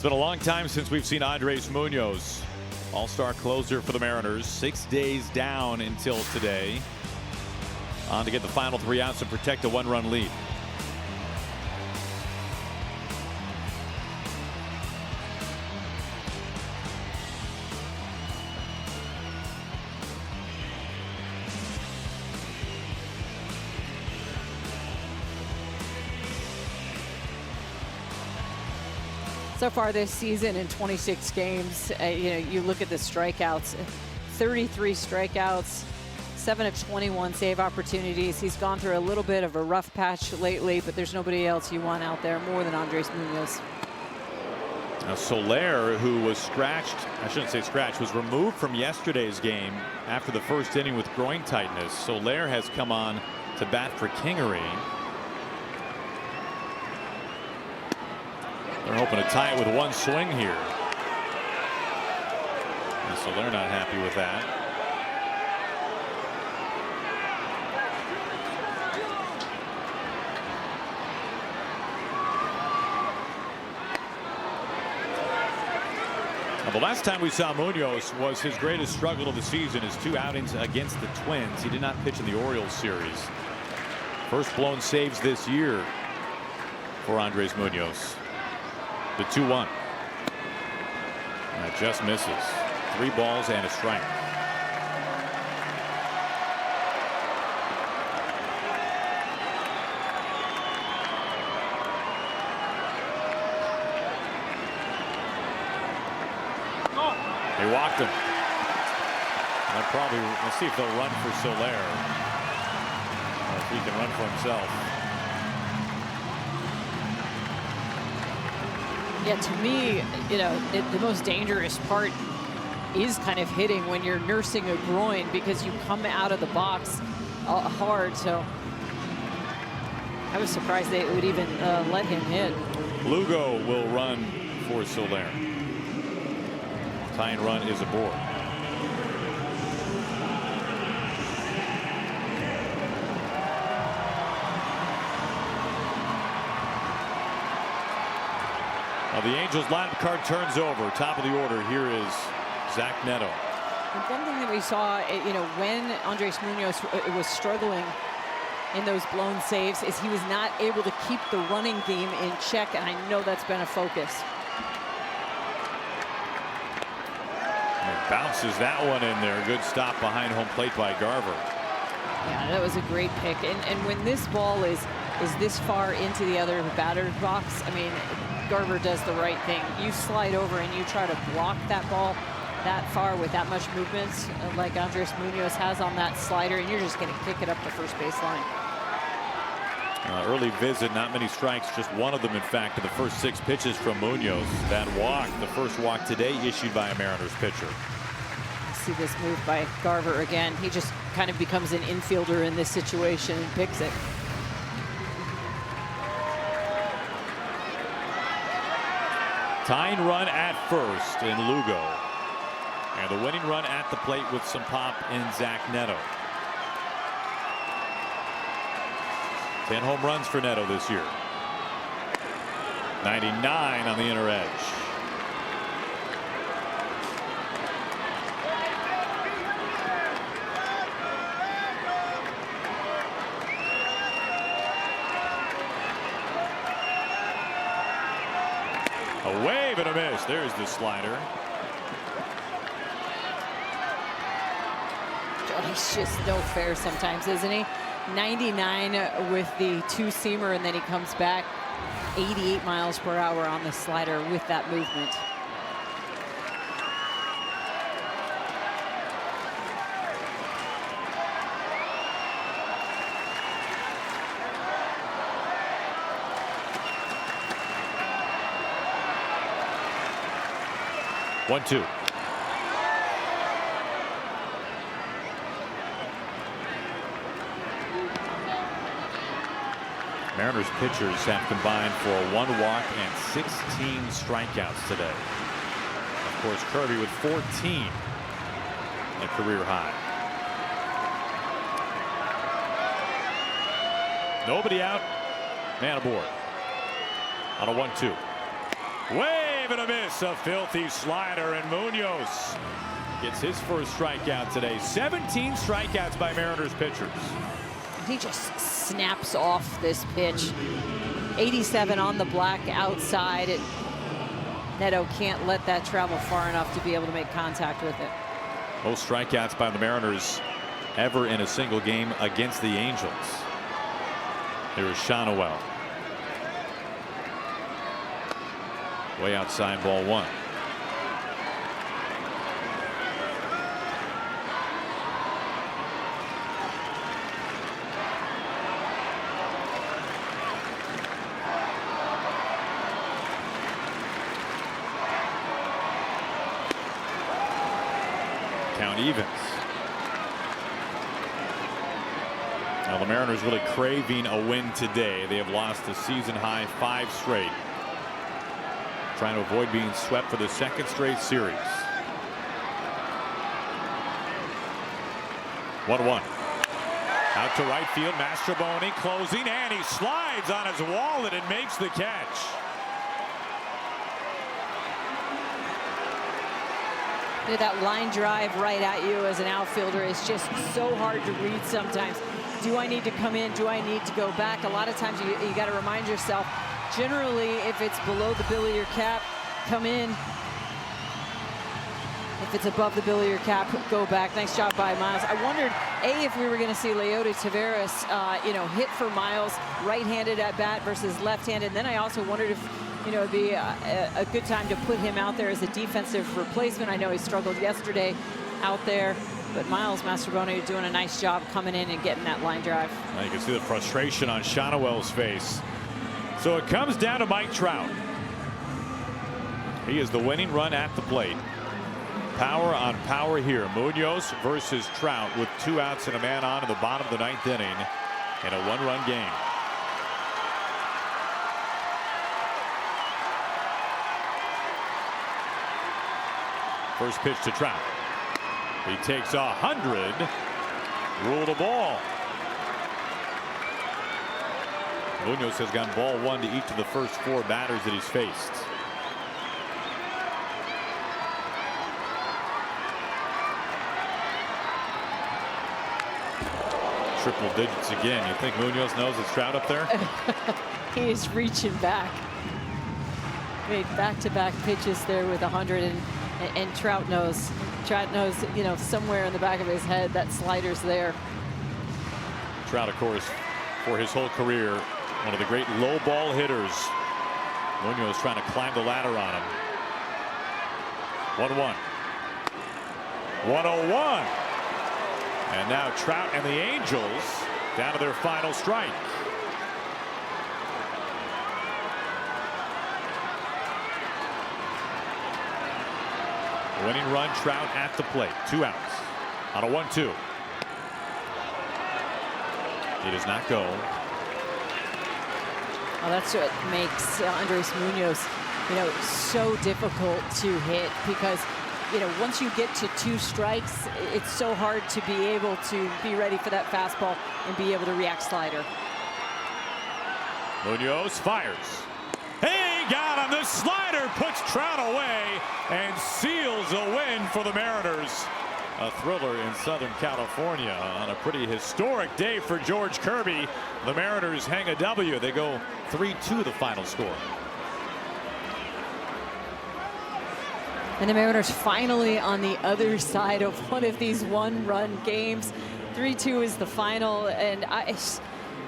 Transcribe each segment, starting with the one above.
It's been a long time since we've seen Andres Munoz, all-star closer for the Mariners. 6 days down until today. On to get the final 3 outs and protect a 1-run lead. So far this season in 26 games, you look at the strikeouts, 33 strikeouts, 7 of 21 save opportunities. He's gone through a little bit of a rough patch lately, but there's nobody else you want out there more than Andres Munoz. Now Soler, who was scratched, I shouldn't say scratched, was removed from yesterday's game after the first inning with groin tightness. Soler has come on to bat for Kingery. They're hoping to tie it with 1 swing here. And so they're not happy with that. Now, the last time we saw Munoz was his greatest struggle of the season, his 2 outings against the Twins. He did not pitch in the Orioles series. First blown saves this year for Andres Munoz. The 2-1. That just misses. 3 balls and a strike. They walked him. And probably, let's see if they'll run for Soler. Or if he can run for himself. Yeah, to me, the most dangerous part is kind of hitting when you're nursing a groin, because you come out of the box hard. So I was surprised they would even let him hit. Lugo will run for Soler. Tying run is aboard. Now the Angels lineup card turns over. Top of the order, here is Zack Neto. And one thing that we saw, when Andres Munoz was struggling in those blown saves, is he was not able to keep the running game in check, and I know that's been a focus. And bounces that one in there. Good stop behind home plate by Garver. Yeah, that was a great pick. And when this ball is this far into the other batter's box, I mean, Garver does the right thing. You slide over and you try to block that ball that far with that much movement like Andres Munoz has on that slider, and you're just going to kick it up the first baseline. Early visit, not many strikes, just one of them, in fact, to the first 6 pitches from Munoz. That walk, the first walk today, issued by a Mariners pitcher. See this move by Garver again. He just kind of becomes an infielder in this situation and picks it. Tying run at first in Lugo. And the winning run at the plate with some pop in Zack Neto. 10 home runs for Neto this year. 99 on the inner edge. A wave and a miss. There's the slider. He's just no fair sometimes, isn't he? 99 with the 2-seamer, and then he comes back 88 miles per hour on the slider with that movement. One, two. Mariners pitchers have combined for 1 walk and 16 strikeouts today. Of course, Kirby with 14, a career high. Nobody out, man aboard on a 1-2. Way swing and a miss. A filthy slider, and Munoz gets his first strikeout today. 17 strikeouts by Mariners pitchers. He just snaps off this pitch. 87 on the black outside. Neto can't let that travel far enough to be able to make contact with it. Most strikeouts by the Mariners ever in a single game against the Angels. Here is Showdown. Way outside, ball one. Count evens. Now the Mariners really craving a win today. They have lost a season high 5 straight. Trying to avoid being swept for the 2nd straight series. 1-1. Out to right field, Mastrobuoni closing, and he slides on his wallet and makes the catch. That line drive right at you as an outfielder is just so hard to read sometimes. Do I need to come in? Do I need to go back? A lot of times you got to remind yourself, generally, if it's below the bill of your cap, come in. If it's above the bill of your cap, go back. Nice job by Miles. I wondered, A, if we were going to see Leody Taveras, hit for Miles, right-handed at bat versus left-handed. And then I also wondered if, it'd be a good time to put him out there as a defensive replacement. I know he struggled yesterday out there, but Miles Mastrobuoni doing a nice job coming in and getting that line drive. Now you can see the frustration on Shadowell's face. So it comes down to Mike Trout. He is the winning run at the plate. Power on power here. Munoz versus Trout with 2 outs and a man on in the bottom of the 9th inning in a 1-run game. First pitch to Trout. He takes 100. Ruled a ball. Munoz has gotten ball 1 to each of the first 4 batters that he's faced. Triple digits again. You think Munoz knows it's Trout up there? He is reaching back. Made back-to-back pitches there with 100, and Trout knows. Trout knows, somewhere in the back of his head that slider's there. Trout, of course, for his whole career, one of the great low ball hitters. Munoz trying to climb the ladder on him. 1-1. 1-0-1. And now Trout and the Angels down to their final strike. Winning run, Trout at the plate. 2 outs on a 1-2. He does not go. Well, that's what makes Andres Munoz, so difficult to hit, because, once you get to 2 strikes, it's so hard to be able to be ready for that fastball and be able to react slider. Munoz fires. He got him. The slider puts Trout away and seals a win for the Mariners. A thriller in Southern California on a pretty historic day for George Kirby. The Mariners hang a W. They go 3-2 the final score. And the Mariners finally on the other side of one of these 1-run games. 3-2 is the final, and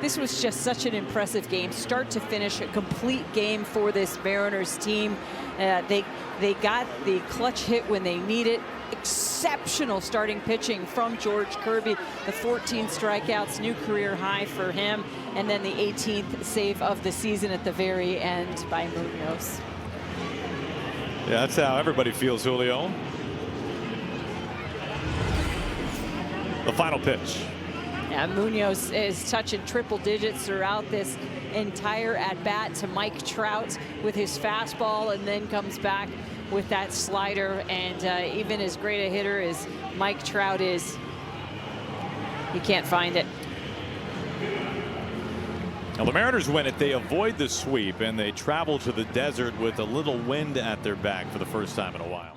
this was just such an impressive game, start to finish, a complete game for this Mariners team. They got the clutch hit when they need it. Exceptional starting pitching from George Kirby. The 14 strikeouts, new career high for him, and then the 18th save of the season at the very end by Munoz. Yeah, that's how everybody feels, Julio. The final pitch. Yeah, Munoz is touching triple digits throughout this entire at-bat to Mike Trout with his fastball, and then comes back with that slider. And even as great a hitter as Mike Trout is, he can't find it. Now the Mariners win it. They avoid the sweep and they travel to the desert with a little wind at their back for the first time in a while.